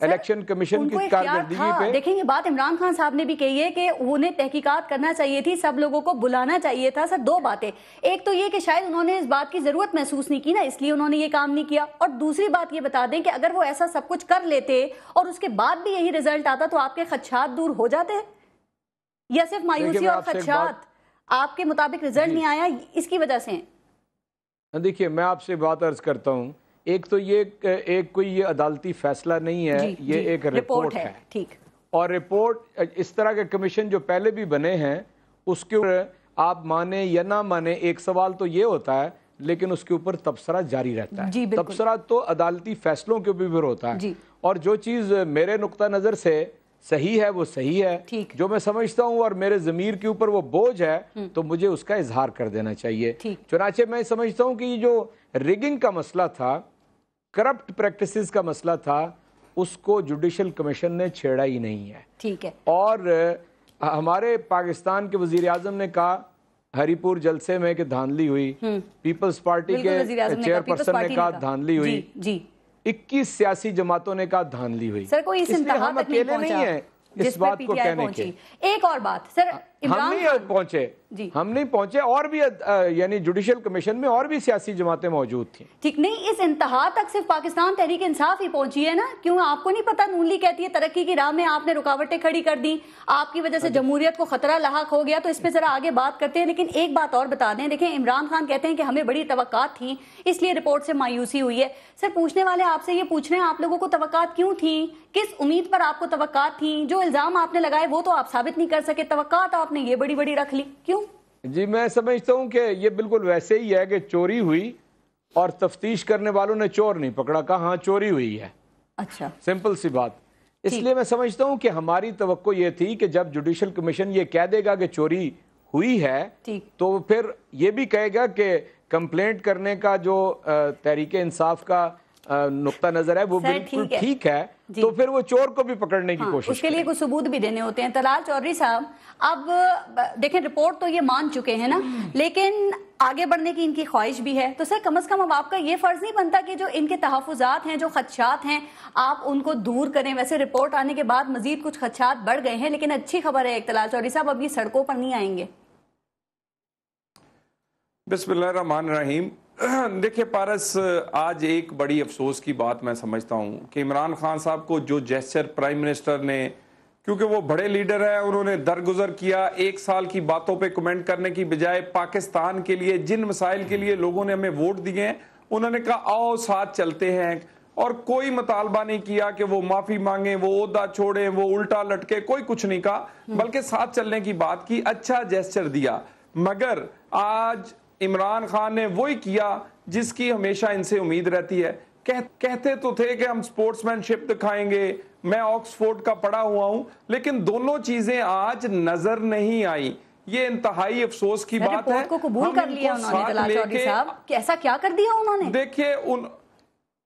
Election commission کی کارکردگی پہ. دیکھیں یہ بات عمران خان صاحب نے بھی کہی ہے کہ انہیں تحقیقات کرنا چاہیے تھی, سب لوگوں کو بلانا چاہیے تھا. سر دو باتیں, ایک تو یہ کہ شاید انہوں نے اس بات کی ضرورت محسوس نہیں کی نا, اس لیے انہوں نے یہ کام نہیں کیا, اور دوسری بات یہ بتا دیں کہ اگر وہ ایسا سب کچھ کر لیتے اور اس کے بعد بھی یہی رزلٹ آتا تو آپ کے خدشات دور ہو جاتے, یا صرف مایوسی اور خدشات آپ کے مطابق رزلٹ نہیں آیا اس کی وجہ سے؟ دیکھیے میں آپ سے بات عرض کرتا ہوں, ایک تو یہ کوئی یہ عدالتی فیصلہ نہیں ہے, یہ ایک رپورٹ ہے. ٹھیک, اور رپورٹ اس طرح کے کمیشن جو پہلے بھی بنے ہیں اس کے اوپر آپ مانے یا نہ مانے, ایک سوال تو یہ ہوتا ہے لیکن اس کے اوپر تبصرہ جاری رہتا ہے. تبصرہ تو عدالتی فیصلوں کے اوپر ہوتا ہے, اور جو چیز میرے نقطہ نظر سے صحیح ہے وہ صحیح ہے, جو میں سمجھتا ہوں اور میرے ضمیر کے اوپر وہ بوجھ ہے تو مجھے اس کا اظہار کر دینا چاہیے. چنانچہ میں سمجھتا ہوں کہ یہ جو ریگنگ کا مسئلہ تھا, کرپٹ پریکٹسز کا مسئلہ تھا, اس کو جوڈیشل کمیشن نے چھیڑا ہی نہیں ہے. ٹھیک ہے, اور ہمارے پاکستان کے وزیر اعظم نے کہا ہری پور جلسے میں کہ دھاندلی ہوئی, پیپلز پارٹی کے چیئر پرسن نے کہا دھاندلی ہوئی, 21 سیاسی جماعتوں نے کہا دھاندلی ہوئی. سر کوئی اس انتہا تک نہیں پہنچا اس بات کو کہنے کے. ایک اور بات سر, ہم نہیں پہنچے, ہم نہیں پہنچے, اور بھی یعنی جوڈیشل کمیشن میں اور بھی سیاسی جماعتیں موجود تھیں. ٹھیک نہیں, اس انتہا تک صرف پاکستان تحریک انصاف ہی پہنچی ہے نا, کیوں آپ کو نہیں پتا نون لیگ کہتی ہے ترقی کی راہ میں آپ نے رکاوٹیں کھڑی کر دی, آپ کی وجہ سے جمہوریت کو خطرہ لاحق ہو گیا, تو اس پہ ذرا آگے بات کرتے ہیں. لیکن ایک بات اور بتا دیں, دیکھیں عمران خان کہتے ہیں کہ ہمیں بڑی توقعات تھیں اس لیے رپورٹ سے مایوسی ہوئی ہے. سر پوچھنے والے آپ سے یہ پوچھ رہے ہیں آپ لوگوں کو توقعات کیوں تھیں, کس امید پر آپ کو توقعات تھیں؟ جو الزام آپ نے لگائے وہ تو آپ ثابت نہیں کر سکے, توقعات آپ نے یہ بڑی بڑی رکھ لی, کیوں؟ جی میں سمجھتا ہوں کہ یہ بالکل ویسے ہی ہے کہ چوری ہوئی اور تفتیش کرنے والوں نے چور نہیں پکڑا, کہا ہاں چوری ہوئی ہے. اچھا, سمپل سی بات. اس لیے میں سمجھتا ہوں کہ ہماری توقع یہ تھی کہ جب جوڈیشل کمیشن یہ کہہ دے گا کہ چوری ہوئی ہے تو پھر یہ بھی کہے گا کہ کمپلینٹ کرنے کا جو تحریک انصاف کا نقطہ نظر ہے وہ بالکل ٹھیک ہے, تو پھر وہ چور کو بھی پکڑنے کی کوشش اس کے لیے کچھ ثبوت بھی دینے ہوتے ہیں. طلال چودھری صاحب, اب دیکھیں رپورٹ تو یہ مان چکے ہیں نا, لیکن آگے بڑھنے کی ان کی خواہش بھی ہے, تو سر کم از کم اب آپ کا یہ فرض نہیں بنتا کہ جو ان کے تحفظات ہیں, جو خدشات ہیں, آپ ان کو دور کریں؟ ویسے رپورٹ آنے کے بعد مزید کچھ خدشات بڑھ گئے ہیں, لیکن اچھی خبر ہے ایک طلال چودھری صاحب, اب یہ سڑکوں پر نہیں آئیں گے. بسم اللہ الرحمن الرحیم. دیکھیں پارس, آج ایک بڑی افسوس کی بات میں سمجھتا ہوں کہ عمران خان صاحب کو جو جیسچر پرائم منسٹر نے, کیونکہ وہ بڑے لیڈر ہیں, انہوں نے درگزر کیا, ایک سال کی باتوں پہ کمنٹ کرنے کی بجائے پاکستان کے لیے جن مسائل کے لیے لوگوں نے ہمیں ووٹ دیے ہیں انہوں نے کہا آؤ ساتھ چلتے ہیں, اور کوئی مطالبہ نہیں کیا کہ وہ معافی مانگیں, وہ عہدہ چھوڑیں, وہ الٹا لٹکے, کوئی کچھ نہیں کہا, بلکہ ساتھ چلنے کی بات کی, اچھا جیسچر دیا. مگر آج عمران خان نے وہی کیا جس کی ہمیشہ ان سے امید رہتی ہے. کہتے تو تھے کہ ہم سپورٹس مین شپ دکھائیں گے, میں آکسفورڈ کا پڑھا ہوا ہوں, لیکن دونوں چیزیں آج نظر نہیں آئی. یہ انتہائی افسوس کی بات ہے. کو قبول کر لیا انہوں نے طلال چودھری صاحب, ایسا کیا کر دیا انہوں نے؟ دیکھیے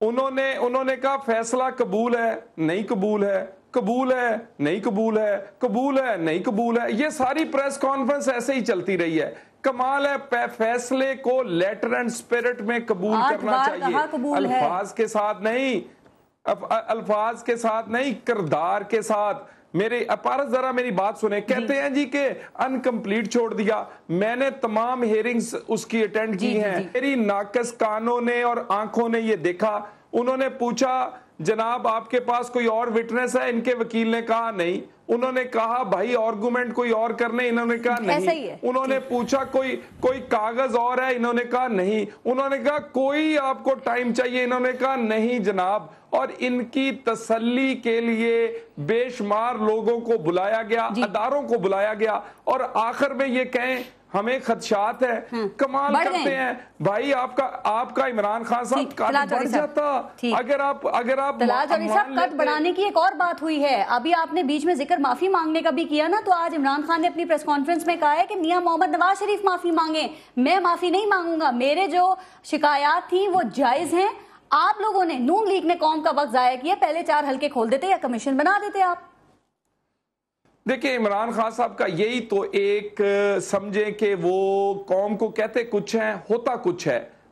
انہوں نے کہا فیصلہ قبول ہے نہیں قبول ہے, قبول ہے نہیں قبول ہے, قبول ہے نہیں قبول ہے. یہ ساری پریس کانفرنس ایسے ہی چلتی رہی ہے. کمال ہے, فیصلے کو لیٹر اینڈ سپیرٹ میں قبول کرنا چاہیے, الفاظ کے ساتھ نہیں, الفاظ کے ساتھ نہیں, کردار کے ساتھ. میرے پارس ذرا میری بات سنیں. کہتے ہیں جی کہ انکمپلیٹ چھوڑ دیا. میں نے تمام ہیئرنگز اس کی اٹینڈ کی ہیں. میری ناقص کانوں نے اور آنکھوں نے یہ دیکھا. انہوں نے پوچھا جناب آپ کے پاس کوئی اور وٹنس ہے؟ ان کے وکیل نے کہا نہیں. انہوں نے کہا بھائی آرگومنٹ کوئی اور کرنے, انہوں نے کہا نہیں. انہوں نے پوچھا کوئی کاغذ اور ہے؟ انہوں نے کہا نہیں. انہوں نے کہا کوئی آپ کو ٹائم چاہیے؟ انہوں نے کہا نہیں جناب. اور ان کی تسلی کے لیے بے شمار لوگوں کو بلایا گیا, اداروں کو بلایا گیا, اور آخر میں یہ کہیں ہمیں خدشات ہے. کمال کرتے ہیں بھائی. آپ کا عمران خان صاحب قد بڑھ جاتا اگر آپ طلال چودھری صاحب قد بڑھانے کی ایک اور بات ہوئی ہے. ابھی آپ نے بیچ میں ذکر معافی مانگنے کا بھی کیا نا, تو آج عمران خان نے اپنی پریس کانفرنس میں کہا ہے کہ میاں محمد نواز شریف معافی مانگیں, میں معافی نہیں مانگوں گا. میرے جو شکایات تھیں وہ جائز ہیں. آپ لوگوں نے, نون لیگ نے قوم کا وقت ضائع کیا, پہلے 4 حلقے کھول دیتے یا کمیشن بنا دیتے آپ. دیکھیں عمران خان صاحب کا یہی تو ایک سمجھیں کہ وہ قوم کو کہتے کچھ ہیں ہوتا کچھ ہے.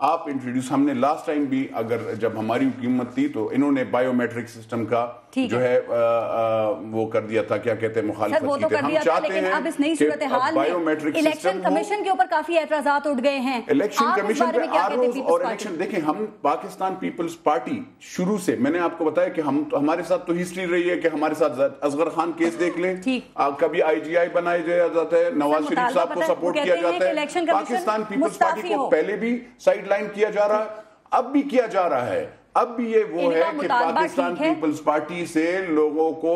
آپ انٹروڈیوس, ہم نے لاسٹ ٹائم بھی اگر جب ہماری حکومت تھی تو انہوں نے بایو میٹرک سسٹم کا جو ہے وہ کر دیا تھا, کیا کہتے ہیں, مخالفت کی تھی. ہم چاہتے ہیں اب اس نئی صورتحال میں الیکشن کمیشن کے اوپر کافی اعتراضات اٹھ گئے ہیں. الیکشن کمیشن پہ اور الیکشن دیکھیں, ہم پاکستان پیپلز پارٹی شروع سے, میں نے آپ کو بتایا کہ ہمارے ساتھ تو ہسٹری رہی ہے کہ ہمارے ساتھ اصغر خان کیس دیکھ لیں, کبھی IGI بنائے جاتا ہے, نواز شریف صاحب کو سپورٹ کیا جاتا ہے, پاکستان پیپلز پارٹی کو پہلے بھی سائیڈ لائن کیا جا رہا ہے, اب بھی کیا جا رہا ہے. اب بھی یہ وہ ہے کہ پاکستان پیپلز پارٹی سے لوگوں کو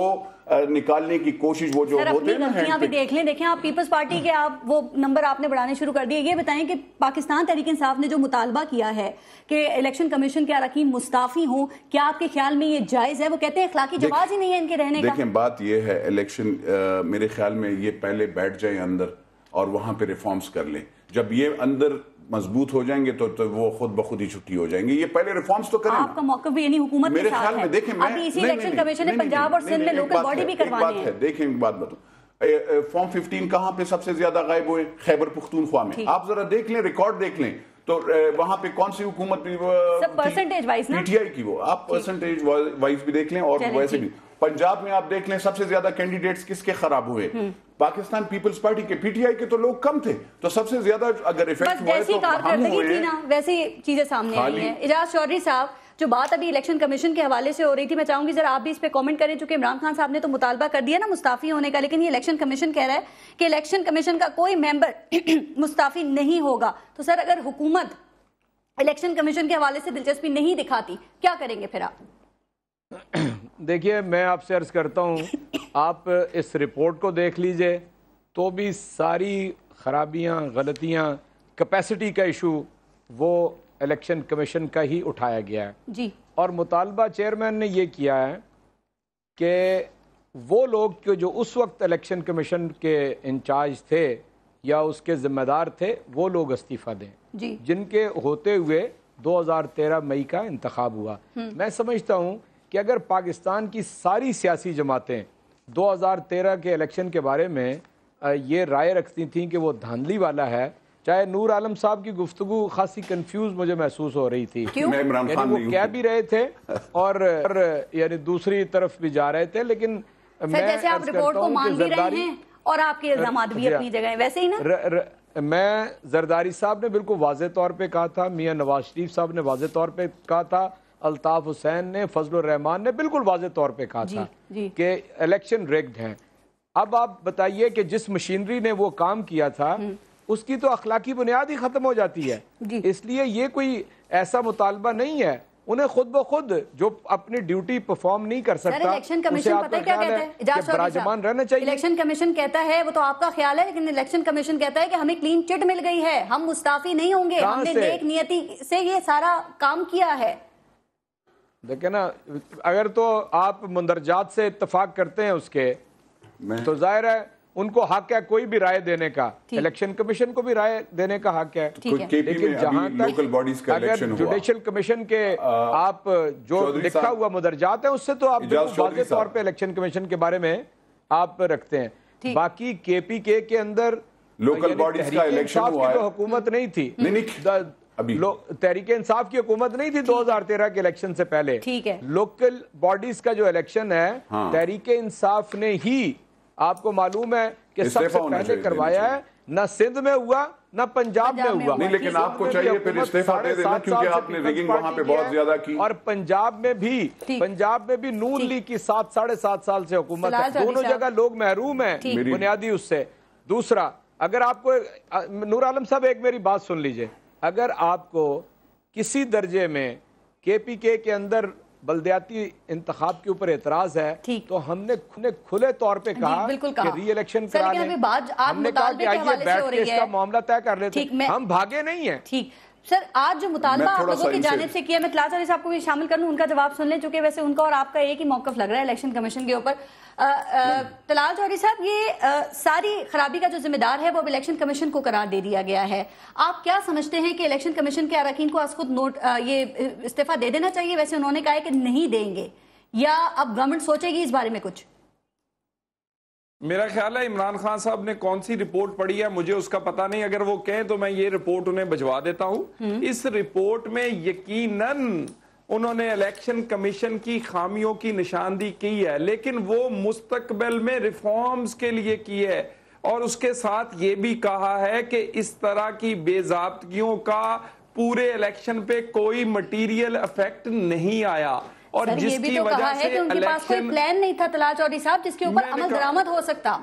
نکالنے کی کوشش, وہ جو ہوتے ہیں نا, غلطیاں بھی دیکھ لیں. دیکھیں آپ پیپلز پارٹی کے آپ وہ نمبر آپ نے بڑھانے شروع کر دیے. یہ بتائیں کہ پاکستان تحریک انصاف نے جو مطالبہ کیا ہے کہ الیکشن کمیشن کے اراکین مستعفی ہوں, کیا آپ کے خیال میں یہ جائز ہے؟ وہ کہتے ہیں اخلاقی جواز ہی نہیں ہے ان کے رہنے کا. دیکھیں بات یہ ہے, الیکشن میرے خیال میں یہ پہلے بیٹھ جائیں اندر اور وہاں پہ ریفارمز کر لیں. جب یہ اندر مضبوط ہو جائیں گے تو وہ خود بخود ہی چھٹی ہو جائیں گے. یہ پہلے ریفارمز تو کریں. آپ کا موقف بھی یعنی حکومت کے ساتھ ہے. دیکھیں ابھی اسی الیکشن کمیشن نے پنجاب اور سندھ میں لوکل باڈی بھی کروانے ہیں. دیکھیں ایک بات بتاؤں, فارم 15 کہاں پہ سب سے زیادہ غائب ہوئے؟ خیبر پختونخوا میں. آپ ذرا دیکھ لیں, ریکارڈ دیکھ لیں, تو وہاں پہ کون سی حکومت بھی پرسنٹیج وائز نا, PTI کی, وہ آپ پرسنٹیج وائز بھی دیکھ لیں. اور ویسے بھی پنجاب میں آپ دیکھ لیں سب سے زیادہ کینڈیڈیٹس کس کے خراب ہوئے. پاکستان پیپلز پارٹی کے, PTI کے تو لوگ کم تھے, تو سب سے زیادہ اگر افیکٹ ہوا ہے تو ہم ہوئے ہیں. ویسی چیزیں سامنے آئی ہیں. اعجاز چودھری صاحب, جو بات ابھی الیکشن کمیشن کے حوالے سے ہو رہی تھی, میں چاہوں گی ذرا آپ بھی اس پہ کامنٹ کریں, چونکہ عمران خان صاحب نے تو مطالبہ کر دیا نا مستعفی ہونے کا, لیکن یہ الیکشن کمیشن کہہ رہا ہے کہ الیکشن کمیشن کا کوئی ممبر مستعفی نہیں ہوگا. تو سر اگر حکومت الیکشن کمیشن کے حوالے سے دلچسپی نہیں دکھاتی, کیا کریں گے پھر آپ؟ دیکھیے میں آپ سے عرض کرتا ہوں, آپ اس رپورٹ کو دیکھ لیجئے تو بھی ساری خرابیاں, غلطیاں, کیپیسٹی کا ایشو وہ الیکشن کمیشن کا ہی اٹھایا گیا ہے جی. اور مطالبہ چیئرمین نے یہ کیا ہے کہ وہ لوگ جو اس وقت الیکشن کمیشن کے انچارج تھے یا اس کے ذمہ دار تھے, وہ لوگ استعفیٰ دیں جی, جن کے ہوتے ہوئے 2013 مئی کا انتخاب ہوا. میں سمجھتا ہوں کہ اگر پاکستان کی ساری سیاسی جماعتیں 2013 کے الیکشن کے بارے میں یہ رائے رکھتی تھیں کہ وہ دھاندلی والا ہے, چاہے نور عالم صاحب کی گفتگو خاصی کنفیوز مجھے محسوس ہو رہی تھی, یعنی وہ کہہ بھی رہے تھے اور یعنی دوسری طرف بھی جا رہے تھے, لیکن جیسے آپ رپورٹ کو مان بھی رہے ہیں اور آپ کے الزامات بھی اپنی جگہ ہیں, ویسے ہی نا. میں زرداری صاحب نے بالکل واضح طور پہ کہا تھا, میاں نواز شریف صاحب نے واضح طور پہ کہا تھا, الطاف حسین نے, فضل الرحمان نے بالکل واضح طور پہ کہا تھا کہ الیکشن ریگڈ ہیں. اب آپ بتائیے کہ جس مشینری نے وہ کام کیا تھا اس کی تو اخلاقی بنیاد ہی ختم ہو جاتی ہے. اس لیے یہ کوئی ایسا مطالبہ نہیں ہے, انہیں خود بخود جو اپنی ڈیوٹی پرفارم نہیں کر سکتا الیکشن کمیشن پتہ کیا کہتا ہے, براجمان رہنا چاہیے. الیکشن کمیشن کہتا ہے, وہ تو آپ کا خیال ہے, لیکن الیکشن کمیشن کہتا ہے کہ ہمیں کلین چٹ مل گئی ہے, ہم مستعفی نہیں ہوں گے, ہم نے نیک نیتی سے یہ سارا کام کیا ہے. دیکھیں نا, اگر تو آپ مندرجات سے اتفاق کرتے ہیں اس کے, تو ظاہر ہے ان کو حق ہے کوئی بھی رائے دینے کا, الیکشن کمیشن کو بھی رائے دینے کا حق ہے. لیکن جہاں تک اگر جوڈیشل کمیشن کے آپ جو لکھا ہوا مدرجات ہیں اس سے تو آپ واضح طور پہ الیکشن کمیشن کے بارے میں آپ رکھتے ہیں. باقی KPK کے اندر لوکل باڈیز کا الیکشن ہوا ہے, تو حکومت نہیں تھی, تحریک انصاف کی حکومت نہیں تھی 2013 کے الیکشن سے پہلے. لوکل باڈیز کا جو الیکشن ہے تحریک انصاف نے ہی, آپ کو معلوم ہے کہ سب سے پہلے کروایا ہے, نہ سندھ میں ہوا نہ پنجاب میں ہوا. نہیں لیکن آپ کو چاہیے پھر استعفیٰ دے دینا کیونکہ آپ نے ریگنگ وہاں پہ بہت زیادہ کی. اور پنجاب میں بھی نون لیگ کی 7.5 سال سے حکومت ہے, دونوں جگہ لوگ محروم ہیں بنیادی اس سے. دوسرا, اگر آپ کو نور عالم صاحب ایک میری بات سن لیجئے, اگر آپ کو کسی درجے میں KPK کے اندر بلدیاتی انتخاب کے اوپر اعتراض ہے تو ہم نے کھلے طور پہ کہا کہ ری الیکشن کرا لیں. ہم نے کہا کہ آئیے بیٹھ کے اس کا معاملہ طے کر لیتے, ہم بھاگے نہیں ہیں. ٹھیک سر, آج جو مطالبہ آپ لوگوں کی جانب سے کیا, میں طلال چودھری صاحب کو بھی شامل کر لوں, ان کا جواب سن لیں, چونکہ ویسے ان کا اور آپ کا ایک ہی موقف لگ رہا ہے الیکشن کمیشن کے اوپر. طلال چودھری صاحب, یہ ساری خرابی کا جو ذمہ دار ہے وہ اب الیکشن کمیشن کو قرار دے دیا گیا ہے. آپ کیا سمجھتے ہیں کہ الیکشن کمیشن کے اراکین کو از خود یہ استعفیٰ دے دینا چاہیے؟ ویسے انہوں نے کہا ہے کہ نہیں دیں گے, یا اب گورنمنٹ سوچے گی اس بارے میں کچھ؟ میرا خیال ہے عمران خان صاحب نے کون سی رپورٹ پڑھی ہے مجھے اس کا پتہ نہیں، اگر وہ کہیں تو میں یہ رپورٹ انہیں بھجوا دیتا ہوں۔ اس رپورٹ میں یقیناً انہوں نے الیکشن کمیشن کی خامیوں کی نشاندہی کی ہے، لیکن وہ مستقبل میں ریفارمز کے لیے کی ہے، اور اس کے ساتھ یہ بھی کہا ہے کہ اس طرح کی بے ضابطگیوں کا پورے الیکشن پہ کوئی مٹیریل افیکٹ نہیں آیا، اور جس کی وجہ سے کہ ان کے پاس کوئی پلان نہیں تھا طلال چودھری صاحب جس کے اوپر عمل درآمد ہو سکتا۔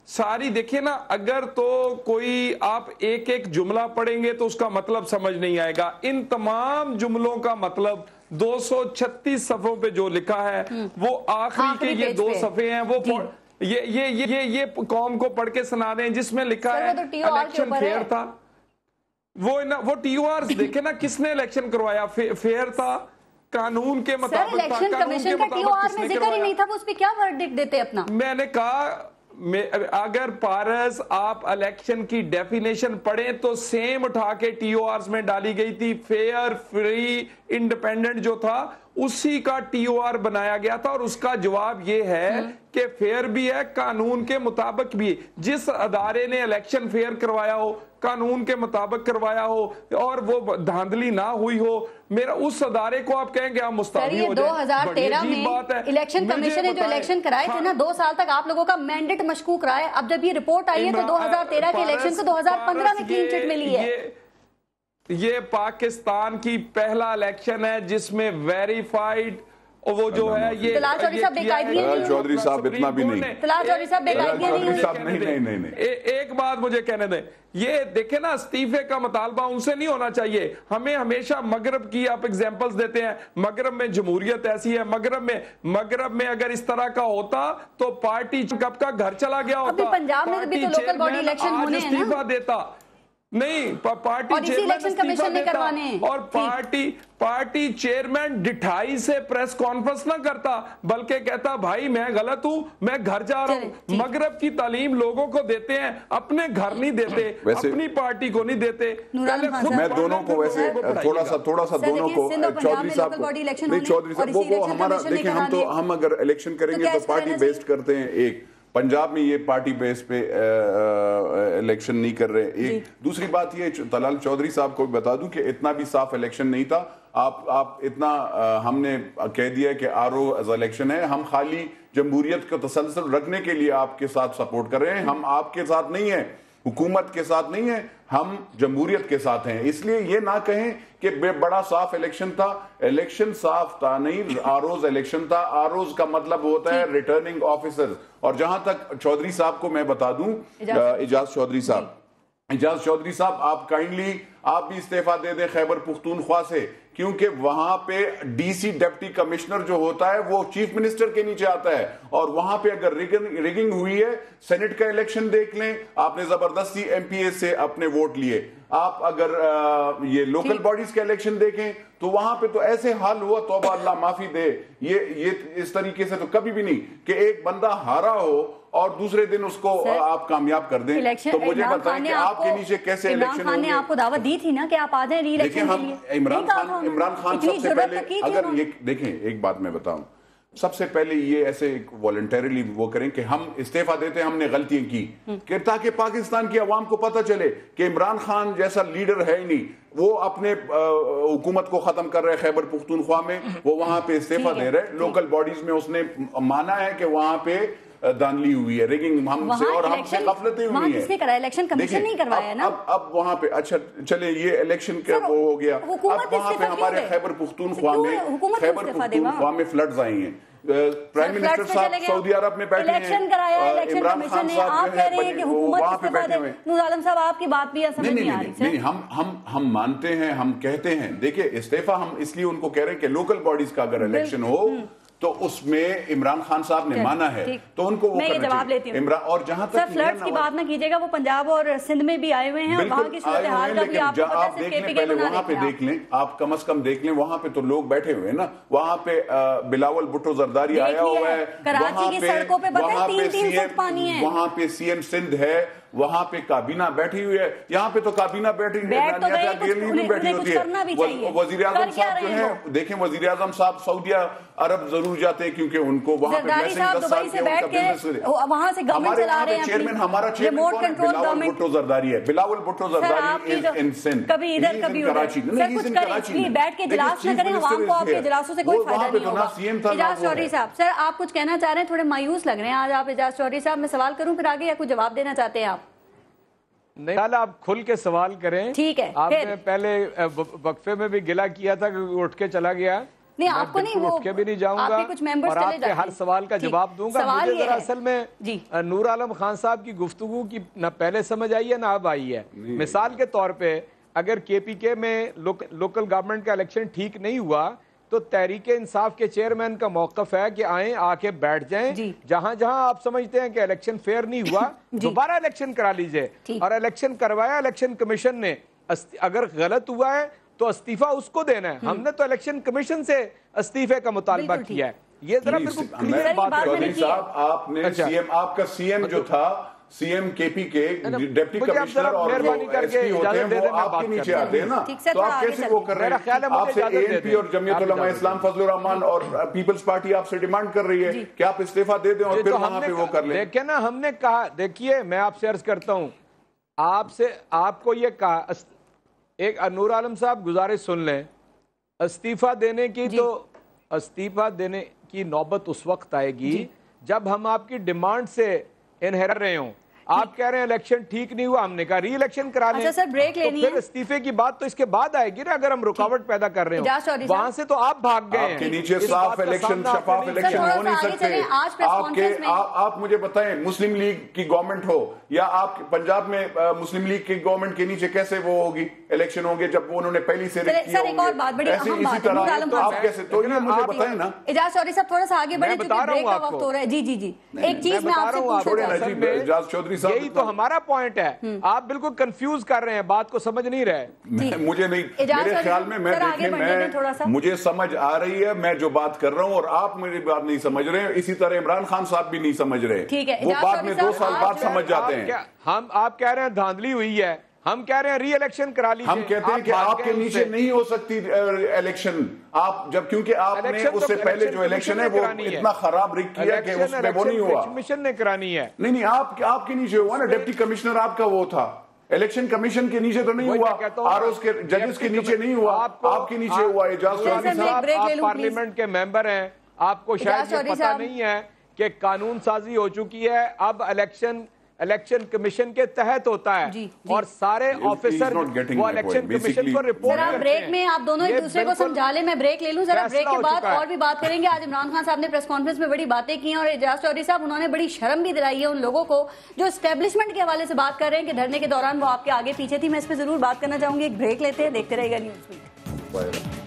ساری دیکھیں نا، اگر تو کوئی آپ ایک ایک جملہ پڑھیں گے تو اس کا مطلب سمجھ نہیں آئے گا۔ ان تمام جملوں کا مطلب 236 صفحوں پہ جو لکھا ہے وہ آخری کے یہ 2 صفحے ہیں، وہ یہ قوم کو پڑھ کے سنا دیں، جس میں لکھا ہے الیکشن فیئر تھا۔ وہ ٹی او آرز دیکھیں نا، کس نے الیکشن کروایا؟ فیئر تھا، قانون کے مطابق تھا، الیکشن کمیشن کا ٹی او آر میں ذکر ہی نہیں تھا، وہ اس پہ کیا ورڈکٹ دیتے اپنا؟ میں نے کہا اگر پارس آپ الیکشن کی ڈیفینیشن پڑھیں تو سیم اٹھا کے ٹی او آرز میں ڈالی گئی تھی، فیئر، فری، انڈیپینڈنٹ جو تھا اسی کا ٹی او آر بنایا گیا تھا، اور اس کا جواب یہ ہے کہ فیئر بھی ہے، قانون کے مطابق بھی۔ جس ادارے نے الیکشن فیئر کروایا ہو، قانون کے مطابق کروایا ہو، اور وہ دھاندلی نہ ہوئی ہو، میرا اس ادارے کو آپ کہیں گے آپ مستعفی ہو جائیں۔ 2013 میں الیکشن کمیشن نے جو الیکشن کرائے تھے نا، 2 سال تک آپ لوگوں کا مینڈیٹ مشکوک رہا ہے۔ اب جب یہ رپورٹ آئی ہے تو 2013 کے الیکشن کو 2015 میں کلین چٹ ملی ہے۔ یہ پاکستان کی پہلا الیکشن ہے جس میں ویریفائیڈ وہ جو ہے یہ طلال چودھری صاحب بے قاعدگیاں نہیں، چودھری صاحب اتنا بھی نہیں، طلال چودھری صاحب بے قاعدگیاں نہیں۔ ایک بات مجھے کہنے دیں، یہ دیکھیں نا، استعفے کا مطالبہ ان سے نہیں ہونا چاہیے۔ ہمیں ہمیشہ مغرب کی آپ ایگزامپلز دیتے ہیں، مغرب میں جمہوریت ایسی ہے، مغرب میں اگر اس طرح کا ہوتا تو پارٹی کب کا گھر چلا گیا ہوتا۔ پنجاب میں بھی تو لوکل باڈی الیکشن ہونے ہیں نا، استعفا دیتا نہیں، پارٹی چیئرمین استعفا دیتا، اور پارٹی چیئرمین ڈٹھائی سے پریس کانفرنس نہ کرتا، بلکہ کہتا بھائی میں غلط ہوں، میں گھر جا رہا ہوں۔ مغرب کی تعلیم لوگوں کو دیتے ہیں، اپنے گھر نہیں دیتے، اپنی پارٹی کو نہیں دیتے۔ میں دونوں کو ویسے تھوڑا سا دونوں کو، چودھری صاحب وہ ہمارا دیکھیں، ہم اگر الیکشن کریں گے تو پارٹی بیسڈ کرتے ہیں۔ ایک پنجاب میں یہ پارٹی بیس پہ الیکشن نہیں کر رہے۔ ایک دوسری بات یہ طلال چودھری صاحب کو بتا دوں کہ اتنا بھی صاف الیکشن نہیں تھا۔ آپ اتنا ہم نے کہہ دیا کہ آر او ایز الیکشن ہے، ہم خالی جمہوریت کا تسلسل رکھنے کے لیے آپ کے ساتھ سپورٹ کر رہے ہیں، ہم آپ کے ساتھ نہیں ہیں، حکومت کے ساتھ نہیں ہیں، ہم جمہوریت کے ساتھ ہیں۔ اس لیے یہ نہ کہیں کہ بڑا صاف الیکشن تھا، الیکشن صاف تھا نہیں، آروز الیکشن تھا۔ آروز کا مطلب ہوتا ہے ریٹرننگ آفیسر۔ اور جہاں تک چودھری صاحب کو میں بتا دوں، اعجاز چودھری صاحب آپ کائنڈلی آپ بھی استعفیٰ دے دیں خیبر پختونخوا سے، کیونکہ وہاں پہ ڈی سی ڈپٹی کمشنر جو ہوتا ہے وہ چیف منسٹر کے نیچے آتا ہے، اور وہاں پہ اگر ریگنگ ہوئی ہے، سینٹ کا الیکشن دیکھ لیں، آپ نے زبردستی ایم پی اے سے اپنے ووٹ لیے، آپ اگر یہ لوکل باڈیز کے الیکشن دیکھیں تو وہاں پہ تو ایسے حال ہوا، توبہ اللہ معافی دے، یہ اس طریقے سے تو کبھی بھی نہیں کہ ایک بندہ ہارا ہو اور دوسرے دن اس کو آپ کامیاب کر دیں۔ تو مجھے بتائیں کہ آپ کے نیچے کیسے الیکشن عمران خان نے آپ کو دعوت دی تھی نا کہ آپ آ جائیں ری الیکشن کے لیے؟ عمران خان سب سے پہلے، اگر یہ دیکھیں ایک بات میں بتاؤں، سب سے پہلے یہ ایسے والنٹریلی وہ کریں کہ ہم استعفیٰ دیتے ہیں ہم نے غلطیاں کی، کہ تاکہ پاکستان کی عوام کو پتہ چلے کہ عمران خان جیسا لیڈر ہے ہی نہیں، وہ اپنے حکومت کو ختم کر رہے خیبر پختونخوا میں، وہ وہاں پہ استعفیٰ دے رہے، لوکل باڈیز میں اس نے مانا ہے کہ وہاں پہ دھاندلی ہوئی ہے، ریگنگ ہم سے اور ہم سے غفلتیں ہوئی ہیں۔ وہاں کس نے کرایا؟ الیکشن کمیشن نہیں کروایا نا۔ اب وہاں پہ اچھا چلے یہ الیکشن کا وہ ہو گیا، اب وہاں پہ ہمارے خیبر پختونخوا میں فلڈز آئی ہیں، پرائم منسٹر صاحب سعودی عرب میں بیٹھے ہیں، عمران خان صاحب وہاں پہ بیٹھے ہوئے۔ نور عالم صاحب آپ کی بات بھی سمجھ نہیں آ رہی۔ نہیں، ہم مانتے ہیں، ہم کہتے ہیں، دیکھیں استعفیٰ ہم اس لیے ان کو کہہ رہے ہیں کہ لوکل باڈیز کا اگر الیکشن ہو تو اس میں عمران خان صاحب نے مانا ہے تو ان کو وہ کرنا جواب لیتی ہوں۔ اور جہاں تک سر فلڈز کی بات نہ کیجیے گا، وہ پنجاب اور سندھ میں بھی آئے ہوئے ہیں، اور وہاں کی صورتحال کا بھی آپ کو پتہ ہے، صرف پہلے وہاں پہ دیکھ لیں، آپ کم از کم دیکھ لیں، وہاں پہ تو لوگ بیٹھے ہوئے ہیں نا، وہاں پہ بلاول بھٹو زرداری آیا ہوا ہے، کراچی کی سڑکوں پہ پتہ ہے 3-3 فٹ پانی ہے، وہاں پہ سی ایم سندھ ہے، وہاں پہ کابینہ بیٹھی ہوئی ہے. یہاں پہ تو کابینہ بیٹھی بیٹھی ہوتی ہے. وزیر اعظم صاحب جو ہیں, دیکھیں وزیر اعظم صاحب سعودیہ عرب ضرور جاتے ہیں کیونکہ ان کو وہاں پہ چیئرمین ہمارا چیئرمین بلاول بھٹو زرداری ہے. بلاول بھٹو زرداری از ان سندھ, کبھی ادھر کبھی ادھر. بیٹھ کے اجلاس نہ کریں, عوام کو آپ کے اجلاسوں سے کوئی فائدہ نہیں ہوگا. اعجاز چودھری صاحب, سر آپ کچھ کہنا چاہ رہے ہیں, تھوڑے مایوس لگ رہے ہیں آج آپ اعجاز چودھری صاحب. میں سوال کروں پھر آگے, یا کچھ جواب دینا چاہتے ہیں آپ؟ نہیں, آپ کھل کے سوال کریں. ٹھیک ہے. آپ نے پہلے وقفے میں بھی گلہ کیا تھا کہ اٹھ کے چلا گیا. نہیں, آپ کو نہیں, وہ اٹھ کے بھی نہیں جاؤں گا اور آپ کے ہر سوال کا جواب دوں گا. مجھے ذرا اصل میں نور عالم خان صاحب کی گفتگو کی نہ پہلے سمجھ آئی ہے نہ اب آئی ہے. مثال کے طور پہ اگر کے پی کے میں لوکل گورنمنٹ کا الیکشن ٹھیک نہیں ہوا تو تحریک انصاف کے چیئرمین کا موقف ہے کہ آئیں, آ کے بیٹھ جائیں. جہاں جہاں آپ سمجھتے ہیں کہ الیکشن فیئر نہیں ہوا دوبارہ الیکشن کرا لیجئے. اور الیکشن کروایا الیکشن کمیشن نے, اگر غلط ہوا ہے تو استعفیٰ اس کو دینا ہے. ہم نے تو الیکشن کمیشن سے استعفے کا مطالبہ کیا ہے. یہ ذرا بالکل کلیئر بات ہے. چودھری صاحب, آپ نے سی ایم, آپ کا سی ایم جو تھا, سی ایم کے پی کے ڈپٹی کمشنر اور ایس پی ہوتے ہیں, وہ آپ کے نیچے آتے ہیں نا, تو آپ کیسے وہ کر رہے ہیں؟ آپ سے اے این پی اور جمعیت علماء اسلام فضل الرحمان اور پیپلز پارٹی آپ سے ڈیمانڈ کر رہی ہے کہ آپ استعفیٰ دے دیں اور پھر وہاں پہ وہ کر لیں. دیکھیں نا, ہم نے کہا, دیکھیے میں آپ سے عرض کرتا ہوں, آپ کو یہ کہا, ایک نور عالم صاحب گزارش سن لیں, استعفیٰ دینے کی تو استعفیٰ دینے کی نوبت اس وقت آئے گی جب ہم آپ کی ڈیمانڈ سے انہر رہے ہوں. آپ کہہ رہے ہیں الیکشن ٹھیک نہیں ہوا, ہم نے کہا ری الیکشن کرا لیں. اچھا سر, بریک لینی ہے. پھر استعفے کی بات تو اس کے بعد آئے گی نا, اگر ہم رکاوٹ پیدا کر رہے ہوں. وہاں سے تو آپ بھاگ گئے ہیں. آپ کے نیچے صاف الیکشن, شفاف الیکشن ہو نہیں سکتے. آپ مجھے بتائیں, مسلم لیگ کی گورنمنٹ ہو یا آپ پنجاب میں مسلم لیگ کی گورنمنٹ کے نیچے کیسے وہ ہوگی الیکشن ہوں گے جب انہوں نے پہلی سے سر ایک اور بات بڑی اہم بات ہے, آپ کیسے, تو یہ مجھے بتائیں نا. اعجاز چودھری صاحب تھوڑا سا آگے بڑھیں چونکہ بریک کا وقت ہو رہا ہے. جی جی جی, ایک چیز میں آپ سے پوچھنا چاہتا ہوں. اعجاز چودھری صاحب, یہی تو ہمارا پوائنٹ ہے, آپ بالکل کنفیوز کر رہے ہیں, بات کو سمجھ نہیں رہے. مجھے نہیں, میرے خیال میں دیکھیں, مجھے سمجھ آ رہی ہے میں جو بات کر رہا ہوں, اور آپ میری بات نہیں سمجھ رہے ہیں. اسی طرح عمران خان صاحب بھی نہیں سمجھ رہے, وہ بات میں 2 سال بعد سمجھ جاتے ہیں. آپ کہہ رہے ہیں دھاندلی ہوئی ہے, ہم کہہ رہے ہیں ری الیکشن کرا لیجئے. ہم کہتے ہیں کہ آپ کے نیچے نہیں ہو سکتی الیکشن, آپ جب, کیونکہ آپ نے اس سے پہلے جو الیکشن ہے وہ اتنا خراب رک کیا کہ اس میں وہ نہیں ہوا. کمیشن نے کرانی ہے. نہیں, آپ کے نیچے ہوا نا, ڈپٹی کمشنر آپ کا وہ تھا, الیکشن کمیشن کے نیچے تو نہیں ہوا, آر اوز کے ججز کے نیچے نہیں ہوا, آپ کے نیچے ہوا. اعجاز چودھری صاحب, آپ پارلیمنٹ کے ممبر ہیں, آپ کو شاید یہ پتہ نہیں ہے کہ قانون سازی ہو چکی ہے, اب الیکشن کمیشن کے تحت ہوتا ہے, اور سارے آفیسر وہ الیکشن کمیشن کو رپورٹ کرتے ہیں. بریک میں آپ دونوں ایک دوسرے کو سمجھا لیں, میں بریک لے لوں ذرا, بریک کے بعد اور بھی بات کریں گے. آج عمران خان صاحب نے پریس کانفرنس میں بڑی باتیں کی ہیں, اور اعجاز چودھری صاحب انہوں نے بڑی شرم بھی دلائی ہے ان لوگوں کو جو اسٹیبلشمنٹ کے حوالے سے بات کر رہے ہیں کہ دھرنے کے دوران وہ آپ کے آگے پیچھے تھی. میں اس پہ ضرور بات کرنا چاہوں گی. ایک بریک لیتے ہیں, دیکھتے رہے گا نیوز بیٹ.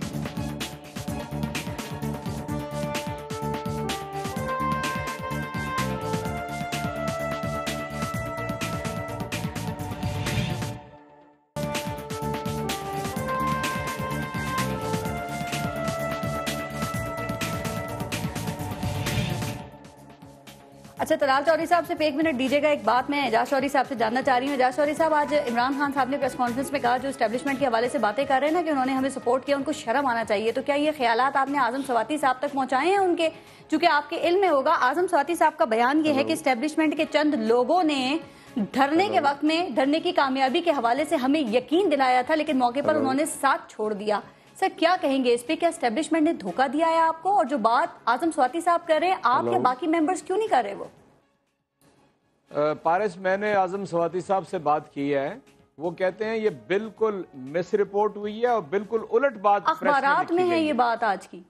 اچھا, طلال چودھری صاحب سے 1 منٹ دیجیے گا. ایک بات میں اعجاز چودھری صاحب سے جاننا چاہ رہی ہوں. اعجاز چودھری صاحب, آج عمران خان صاحب نے پریس کانفرنس میں کہا جو اسٹیبلشمنٹ کے حوالے سے باتیں کر رہے ہیں نا کہ انہوں نے ہمیں سپورٹ کیا, ان کو شرم آنا چاہیے. تو کیا یہ خیالات آپ نے اعظم سواتی صاحب تک پہنچائے ہیں ان کے, چونکہ آپ کے علم میں ہوگا اعظم سواتی صاحب کا بیان یہ ہے کہ اسٹیبلشمنٹ کے چند لوگوں نے دھرنے کے وقت میں دھرنے کی کامیابی کے حوالے سے ہمیں یقین دلایا تھا, لیکن موقع پر انہوں نے ساتھ چھوڑ دیا. سر کیا کہیں گے اس پہ, کیا اسٹیبلشمنٹ نے دھوکہ دیا ہے آپ کو, اور جو بات اعظم سواتی صاحب کر رہے ہیں آپ یا باقی ممبرز کیوں نہیں کر رہے؟ وہ پارس, میں نے اعظم سواتی صاحب سے بات کی ہے, وہ کہتے ہیں یہ بالکل مس رپورٹ ہوئی ہے اور بالکل الٹ بات اخبارات میں ہے یہ بات آج کی.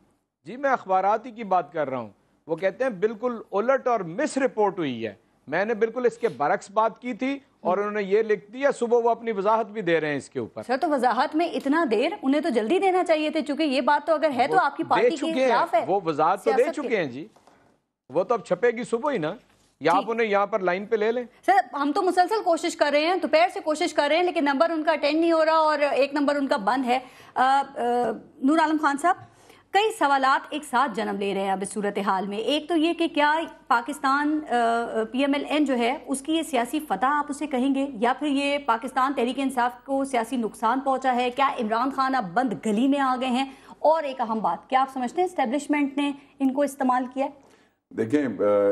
جی میں اخبارات ہی کی بات کر رہا ہوں. وہ کہتے ہیں بالکل الٹ اور مس رپورٹ ہوئی ہے. میں نے بالکل اس کے برعکس بات کی تھی اور انہوں نے یہ لکھ دیا. صبح وہ اپنی وضاحت بھی دے رہے ہیں اس کے اوپر. سر تو وضاحت میں اتنا دیر انہیں تو جلدی دینا چاہیے تھے, چونکہ یہ بات تو اگر ہے تو آپ کی پارٹی کے خلاف ہے. وہ وضاحت تو دے چکے ہیں جی, وہ تو اب چھپے گی صبح ہی نا, یا آپ انہیں یہاں پر لائن پہ لے لیں. سر ہم تو مسلسل کوشش کر رہے ہیں, دوپہر سے کوشش کر رہے ہیں, لیکن نمبر ان کا اٹینڈ نہیں ہو رہا اور ایک نمبر ان کا بند ہے. نور عالم خان صاحب, کئی سوالات ایک ساتھ جنم لے رہے ہیں اب اس صورتحال میں. ایک تو یہ کہ کیا Pakistan P M L N جو ہے اس کی یہ سیاسی فتح آپ اسے کہیں گے, یا پھر یہ پاکستان تحریک انصاف کو سیاسی نقصان پہنچا ہے؟ کیا عمران خان اب بند گلی میں آ گئے ہیں؟ اور ایک اہم بات, کیا آپ سمجھتے ہیں اسٹیبلشمنٹ نے ان کو استعمال کیا ہے؟ دیکھیں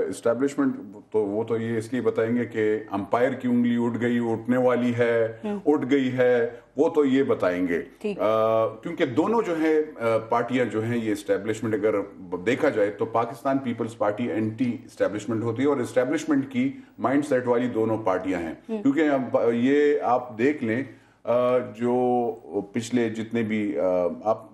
اسٹیبلشمنٹ تو وہ تو یہ اس لیے بتائیں گے کہ امپائر کی انگلی اٹھ گئی, اٹھنے والی ہے, اٹھ گئی ہے, وہ تو یہ بتائیں گے. کیونکہ دونوں جو ہیں پارٹیاں جو ہیں یہ اسٹیبلشمنٹ اگر دیکھا جائے تو Pakistan peoples party anti establishment ہوتی ہے اور اسٹیبلشمنٹ کی مائنڈ سیٹ والی دونوں پارٹیاں ہیں. کیونکہ یہ آپ دیکھ لیں جو پچھلے جتنے بھی آپ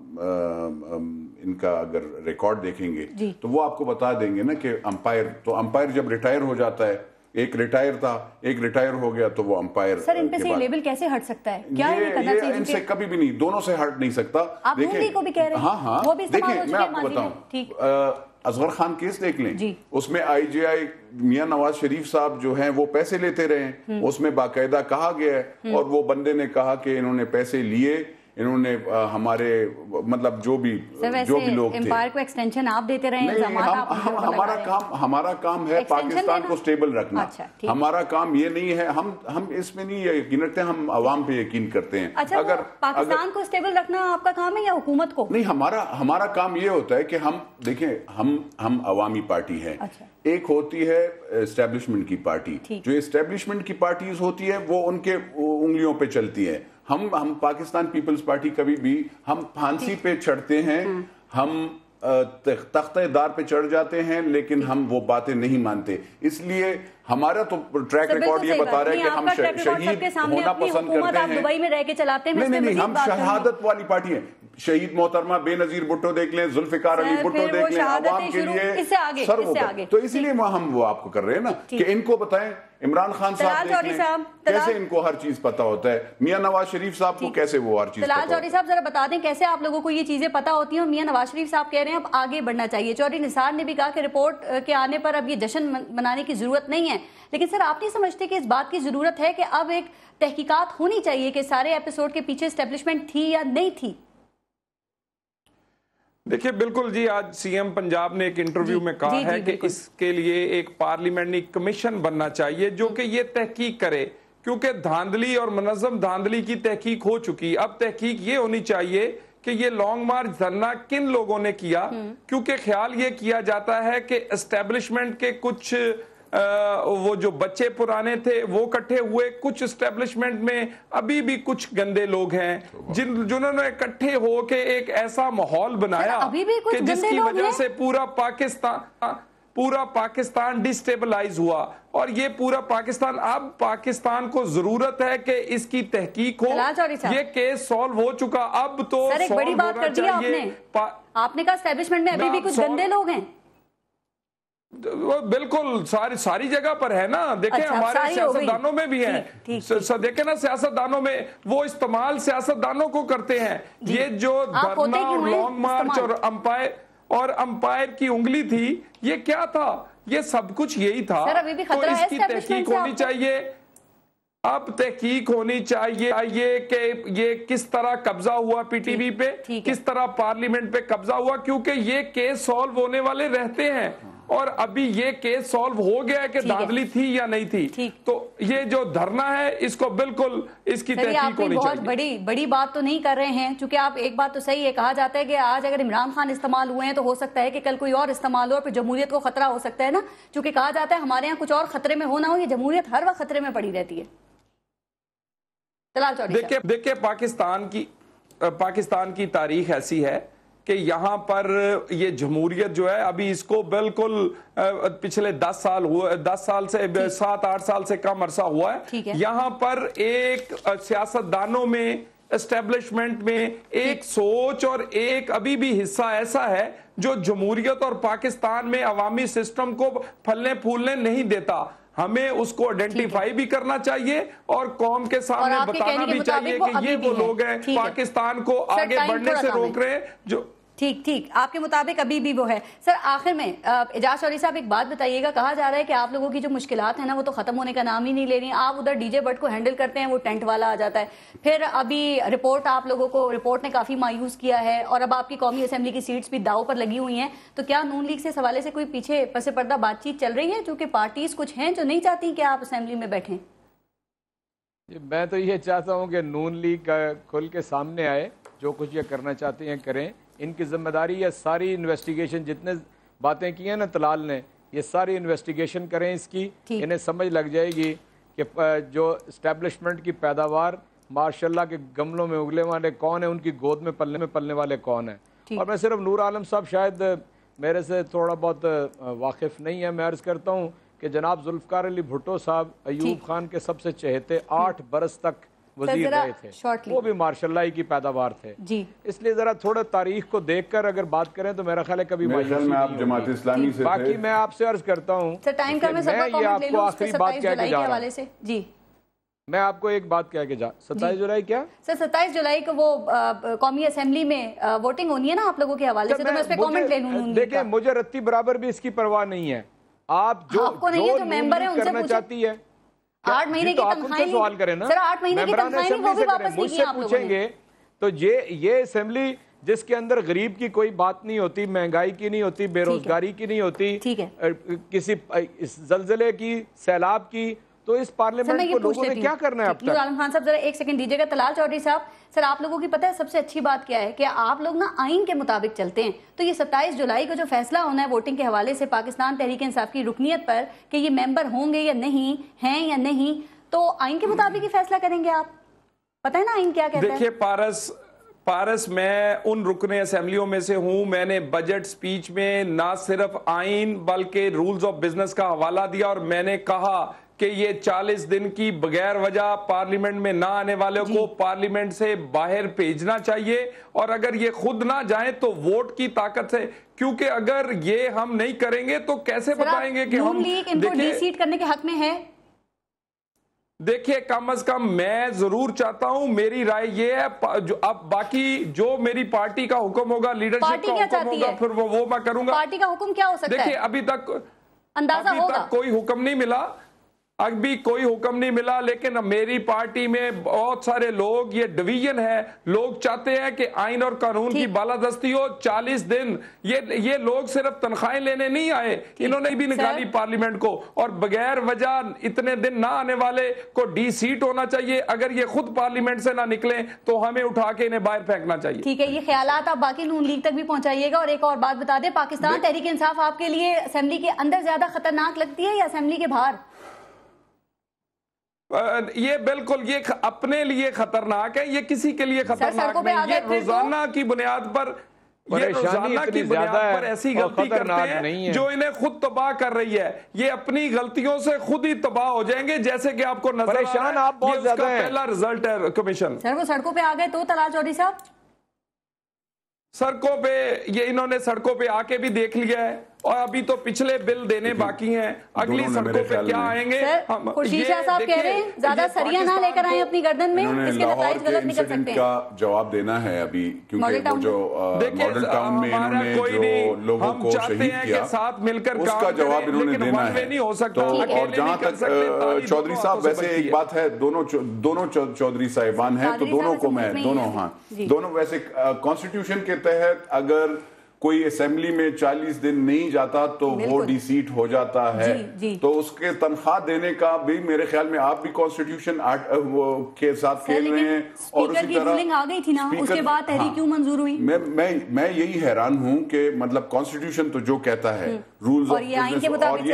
ان کا اگر ریکارڈ دیکھیں گے تو وہ آپ کو بتا دیں گے نا کہ امپائر جب ریٹائر ہو جاتا ہے, ایک ریٹائر تھا, ایک ریٹائر ہو گیا تو وہ امپائر. سر ان پہ سے یہ لیبل کیسے ہٹ سکتا ہے؟ کیا یہ ان سے کبھی بھی نہیں, دونوں سے ہٹ نہیں سکتا. دیکھیں کو بھی کہہ رہے ہیں, ہاں دیکھیں میں آپ کو بتاؤں, اصغر خان کیس دیکھ لیں, اس میں آئی جے آئی میاں نواز شریف صاحب جو ہیں وہ پیسے لیتے رہے, اس میں باقاعدہ کہا گیا ہے اور وہ بندے نے کہا کہ انہوں نے پیسے لیے, انہوں نے ہمارے مطلب جو بھی لوگ تھے امپائر کو ایکسٹینشن آپ دیتے رہے ہیں. ہمارا کام ہے پاکستان کو سٹیبل رکھنا, ہمارا کام یہ نہیں ہے, ہم اس میں نہیں یقین رکھتے, ہم عوام پہ یقین کرتے ہیں. اگر پاکستان کو سٹیبل رکھنا آپ کا کام ہے یا حکومت کو؟ نہیں, ہمارا کام یہ ہوتا ہے کہ ہم دیکھیں ہم عوامی پارٹی ہیں. ایک ہوتی ہے اسٹیبلشمنٹ کی پارٹی, جو اسٹیبلشمنٹ کی پارٹیز ہوتی ہے وہ ان کے انگلیوں پہ چلتی ہے. ہم پاکستان پیپلز پارٹی کبھی بھی ہم پھانسی پہ چڑھتے ہیں, ہم تختہ دار پہ چڑھ جاتے ہیں, لیکن ہم وہ باتیں نہیں مانتے. اس لیے ہمارا تو ٹریک ریکارڈ یہ بتا رہا ہے کہ ہم شہید ہونا پسند کرتے ہیں. دبئی میں رہ کے چلاتے ہیں. نہیں, ہم شہادت والی پارٹی ہیں. شہید محترمہ بے نظیر بھٹو دیکھ لیں, ذوالفقار علی بھٹو دیکھ لیں, عوام کے لیے سر وہ. تو اسی لیے ہم وہ آپ کو کر رہے ہیں نا کہ ان کو بتائیں. عمران خان صاحب دیکھ لیں کیسے ان کو ہر چیز پتا ہوتا ہے, میاں نواز شریف صاحب کو کیسے وہ ہر چیز پتا ہوتا ہے. چودھری صاحب ذرا بتا دیں کیسے آپ لوگوں کو یہ چیزیں پتا ہوتی ہیں, اور میاں نواز شریف صاحب کہہ رہے ہیں اب آگے بڑھنا چاہیے. چودھری نثار نے بھی کہا کہ رپورٹ کے آنے پر اب یہ جشن منانے کی ضرورت نہیں ہے. لیکن سر آپ نہیں سمجھتے کہ اس بات کی ضرورت ہے کہ اب ایک تحقیقات ہونی چاہیے کہ سارے ایپیسوڈ کے پیچھے اسٹیبلشمنٹ تھی یا نہیں تھی؟ دیکھیں بالکل جی, آج سی ایم پنجاب نے ایک انٹرویو میں کہا ہے کہ اس کے لیے ایک پارلیمنٹری کمیشن بننا چاہیے جو کہ یہ تحقیق کرے, کیونکہ دھاندلی اور منظم دھاندلی کی تحقیق ہو چکی. اب تحقیق یہ ہونی چاہیے کہ یہ لانگ مارچ دھرنا کن لوگوں نے کیا, کیونکہ خیال یہ کیا جاتا ہے کہ اسٹیبلشمنٹ کے کچھ وہ جو بچے پرانے تھے وہ کٹھے ہوئے, کچھ اسٹیبلشمنٹ میں ابھی بھی کچھ گندے لوگ ہیں جنہوں نے اکٹھے ہو کے ایک ایسا ماحول بنایا کہ جس کی وجہ سے پورا پاکستان ڈسٹیبلائز ہوا. اور یہ پورا پاکستان, اب پاکستان کو ضرورت ہے کہ اس کی تحقیق ہو. یہ کیس سالو ہو چکا, اب تو ایک بڑی بات کر دی آپ نے کہا اسٹیبلشمنٹ میں ابھی بھی کچھ گندے لوگ ہیں. بالکل ساری جگہ پر ہے نا. دیکھیں ہمارے سیاستدانوں میں بھی ہیں, دیکھیں نا سیاستدانوں میں وہ استعمال سیاستدانوں کو کرتے ہیں. یہ جو دھرنا اور لانگ مارچ اور امپائر کی انگلی تھی, یہ کیا تھا؟ یہ سب کچھ یہی تھا. تو اس کی تحقیق ہونی چاہیے. اب تحقیق ہونی چاہیے کہ یہ کس طرح قبضہ ہوا پی ٹی وی پہ, کس طرح پارلیمنٹ پہ قبضہ ہوا, کیونکہ یہ کیس سالو ہونے والے رہتے ہیں. اور ابھی یہ کیس سالو ہو گیا ہے کہ دھاندلی تھی یا نہیں تھی. تو یہ جو دھرنا ہے اس کو بالکل اس کی تحقیق ہونی چاہیے. بہت بڑی بات تو نہیں کر رہے ہیں, چونکہ آپ ایک بات تو صحیح ہے, کہا جاتا ہے کہ آج اگر عمران خان استعمال ہوئے ہیں تو ہو سکتا ہے کہ کل کوئی اور استعمال ہو, اور پھر جمہوریت کو خطرہ ہو سکتا ہے نا. چونکہ کہا جاتا ہے ہمارے یہاں کچھ اور خطرے میں ہو نہ ہو, یہ جمہوریت ہر وقت خطرے میں پڑی رہتی ہے. دیکھیں پاکستان کی تاریخ ایسی ہے کہ یہاں پر یہ جمہوریت جو ہے ابھی اس کو بالکل پچھلے 10 سال سے 7-8 سال سے کم عرصہ ہوا ہے. یہاں پر ایک سیاستدانوں میں, اسٹیبلشمنٹ میں ایک سوچ اور ایک ابھی بھی حصہ ایسا ہے جو جمہوریت اور پاکستان میں عوامی سسٹم کو پھلنے پھولنے نہیں دیتا. ہمیں اس کو آئیڈینٹیفائی بھی کرنا چاہیے اور قوم کے سامنے بتانا بھی چاہیے کہ یہ وہ لوگ ہیں پاکستان کو آگے بڑھنے سے روک رہے ہیں. جو ٹھیک ٹھیک، آپ کے مطابق ابھی بھی وہ ہے. سر آخر میں اعجاز چودھری صاحب ایک بات بتائیے گا، کہا جا رہا ہے کہ آپ لوگوں کی جو مشکلات ہیں نا وہ تو ختم ہونے کا نام ہی نہیں لے رہی. آپ ادھر ڈی جے بٹ کو ہینڈل کرتے ہیں، وہ ٹینٹ والا آ جاتا ہے. پھر ابھی رپورٹ آپ لوگوں کو رپورٹ نے کافی مایوس کیا ہے، اور اب آپ کی قومی اسمبلی کی سیٹس بھی داؤ پر لگی ہوئی ہیں. تو کیا نون لیگ سے اس حوالے سے کوئی پیچھے پس پردہ بات چیت چل رہی ہے، چونکہ پارٹیز کچھ ہیں جو نہیں چاہتی کہ آپ اسمبلی میں بیٹھیں؟ میں تو یہ چاہتا ہوں کہ نون لیگ کھل کے سامنے آئے، جو کچھ یہ کرنا چاہتے ہیں کریں. ان کی ذمہ داری ہے ساری انویسٹیگیشن، جتنے باتیں کی ہیں نا طلال نے، یہ ساری انویسٹیگیشن کریں اس کی. انہیں سمجھ لگ جائے گی کہ جو اسٹیبلشمنٹ کی پیداوار ماشاءاللہ کے گملوں میں اگلے والے کون ہیں، ان کی گود میں پلنے والے کون ہیں. اور میں صرف نور عالم صاحب شاید میرے سے تھوڑا بہت واقف نہیں ہے، میں عرض کرتا ہوں کہ جناب ذوالفقار علی بھٹو صاحب ایوب خان کے سب سے چہیتے 8 برس تک وزیر رہے تھے، وہ بھی ماشاءاللہ ہی کی پیداوار تھے. اس لیے ذرا تھوڑا تاریخ کو دیکھ کر اگر بات کریں تو میرا خیال ہے کبھی میں آپ جماعت اسلامی سے باقی میں آپ سے عرض کرتا ہوں، میں یہ آپ کو آخری بات کہہ کے جا رہا ہوں. جی میں آپ کو ایک بات کہہ کے 27 جولائی کیا سر 27 جولائی کو وہ قومی اسمبلی میں ووٹنگ ہونی ہے نا آپ لوگوں کے حوالے سے، تو میں اس پہ کامنٹ لے لوں. دیکھیں مجھے رتی برابر بھی اس کی پرواہ نہیں ہے. آپ جو ممبر ہیں ان سے کرنا چاہتی ہے 8 مہینے کی تنخواہیں سوال کریں نا، سر 8 مہینے کی تنخواہیں وہ بھی واپس نہیں کی آپ لوگوں نے. پوچھیں گے تو یہ اسمبلی جس کے اندر غریب کی کوئی بات نہیں ہوتی، مہنگائی کی نہیں ہوتی، بے روزگاری کی نہیں ہوتی، کسی زلزلے کی، سیلاب کی، تو اس پارلیمنٹ کو لوگوں نے کیا کرنا ہے اب تک؟ نور عالم خان صاحب ذرا ایک سیکنڈ دیجیے گا. طلال چودھری صاحب، سر آپ لوگوں کی پتہ ہے سب سے اچھی بات کیا ہے کہ آپ لوگ نا آئین کے مطابق چلتے ہیں. تو یہ 27 جولائی کو جو فیصلہ ہونا ہے ووٹنگ کے حوالے سے پاکستان تحریک انصاف کی رکنیت پر کہ یہ ممبر ہوں گے یا نہیں، ہیں یا نہیں، تو آئین کے مطابق ہی فیصلہ کریں گے آپ؟ پتہ ہے نا آئین کیا کہتا ہے؟ دیکھیے پارس میں ان رکن اسمبلیوں میں سے ہوں. میں نے بجٹ سپیچ میں نہ صرف آئین بلکہ رولز آف بزنس کا حوالہ دیا، اور میں نے کہا کہ یہ 40 دن کی بغیر وجہ پارلیمنٹ میں نہ آنے والے کو پارلیمنٹ سے باہر بھیجنا چاہیے، اور اگر یہ خود نہ جائیں تو ووٹ کی طاقت سے، کیونکہ اگر یہ ہم نہیں کریں گے تو کیسے بتائیں گے کہ ہم نون لیگ ان کو ڈی سیٹ کرنے کے حق میں ہے؟ دیکھیے کم از کم میں ضرور چاہتا ہوں، میری رائے یہ ہے اب باقی جو میری پارٹی کا حکم ہوگا، لیڈرشپ کا حکم ہوگا، پھر وہ میں کروں گا. پارٹی کا حکم کیا ہو سکتا ہے؟ دیکھیے ابھی تک کوئی حکم نہیں ملا، ابھی کوئی حکم نہیں ملا، لیکن میری پارٹی میں بہت سارے لوگ، یہ ڈویژن ہے، لوگ چاہتے ہیں کہ آئین اور قانون کی بالادستی ہو. 40 دن یہ لوگ صرف تنخواہیں لینے نہیں آئے، انہوں نے بھی نکالی پارلیمنٹ کو، اور بغیر وجہ اتنے دن نہ آنے والے کو ڈی سیٹ ہونا چاہیے. اگر یہ خود پارلیمنٹ سے نہ نکلیں تو ہمیں اٹھا کے انہیں باہر پھینکنا چاہیے. ٹھیک ہے، یہ خیالات آپ باقی نون لیگ تک بھی پہنچائیے گا. اور ایک اور بات بتا دیں، پاکستان تحریک انصاف آپ کے لیے اسمبلی کے اندر زیادہ خطرناک لگتی ہے یا اسمبلی کے باہر؟ یہ بالکل یہ اپنے لیے خطرناک ہے، یہ کسی کے لیے خطرناک نہیں. یہ روزانہ کی بنیاد پر ایسی غلطی کرتے ہیں جو انہیں خود تباہ کر رہی ہے. یہ اپنی غلطیوں سے خود ہی تباہ ہو جائیں گے، جیسے کہ آپ کو نظر آ رہا ہے یہ اس کا پہلا رزلٹ ہے کمیشن. سر وہ سڑکوں پہ آ گئے تو طلال چودھری صاحب سڑکوں پہ یہ انہوں نے سڑکوں پہ آ کے بھی دیکھ لیا ہے، اور ابھی تو پچھلے بل دینے باقی ہیں، اگلی سڑکوں پہ کیا آئیں گے. خورشید شاہ صاحب کہہ رہے ہیں زیادہ سریاں نہ لے کر آئیں اپنی گردن میں، اس کے نتائج غلط نکل سکتے ہیں. کا جواب دینا ہے ابھی، کیونکہ وہ جو ماڈل ٹاؤن میں انہوں نے جو لوگوں کو شہید کیا ساتھ مل کر اس کا جواب انہوں نے دینا ہے. تو اور جہاں تک چودھری صاحب، ویسے ایک بات ہے، دونوں چودھری صاحبان ہیں تو دونوں کو میں دونوں ویسے کانسٹیٹیوشن کے تحت اگر کوئی اسمبلی میں 40 دن نہیں جاتا تو وہ ڈی سیٹ ہو جاتا ہے. تو اس کے تنخواہ دینے کا بھی میرے خیال میں آپ بھی کانسٹیٹیوشن کے ساتھ کھیل رہے ہیں. اور اسی طرح آ گئی تھی نا، اس کے بعد تحریک کیوں منظور ہوئی؟ میں یہی حیران ہوں کہ مطلب کانسٹیٹیوشن تو جو کہتا ہے رولز اور یہ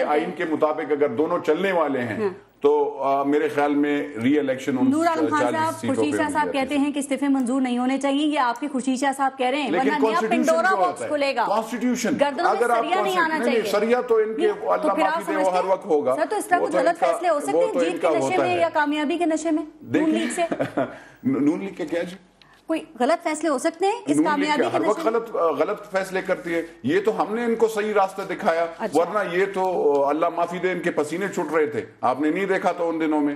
آئین کے مطابق اگر دونوں چلنے والے ہیں تو میرے خیال میں ری الیکشن نور عالم خان صاحب، خورشید شاہ صاحب کہتے ہیں کہ استعفے منظور نہیں ہونے چاہیے، یہ آپ کی خورشید شاہ صاحب کہہ رہے ہیں، ورنہ نیا پنڈورا باکس کھلے گا. کانسٹیٹیوشن گردنوں میں سریا نہیں آنا چاہیے. سریا تو ان کے اللہ معافی دے وہ ہر وقت ہوگا. سر تو اس طرح کچھ غلط فیصلے ہو سکتے ہیں جیت کے نشے میں یا کامیابی کے نشے میں نون لیگ سے؟ نون لیگ کے کیا جی کوئی غلط فیصلے ہو سکتے ہیں اس کامیابی کے ہر وقت غلط فیصلے کرتی ہے. یہ تو ہم نے ان کو صحیح راستہ دکھایا، ورنہ یہ تو اللہ معافی دے ان کے پسینے چھوٹ رہے تھے، آپ نے نہیں دیکھا تو ان دنوں میں.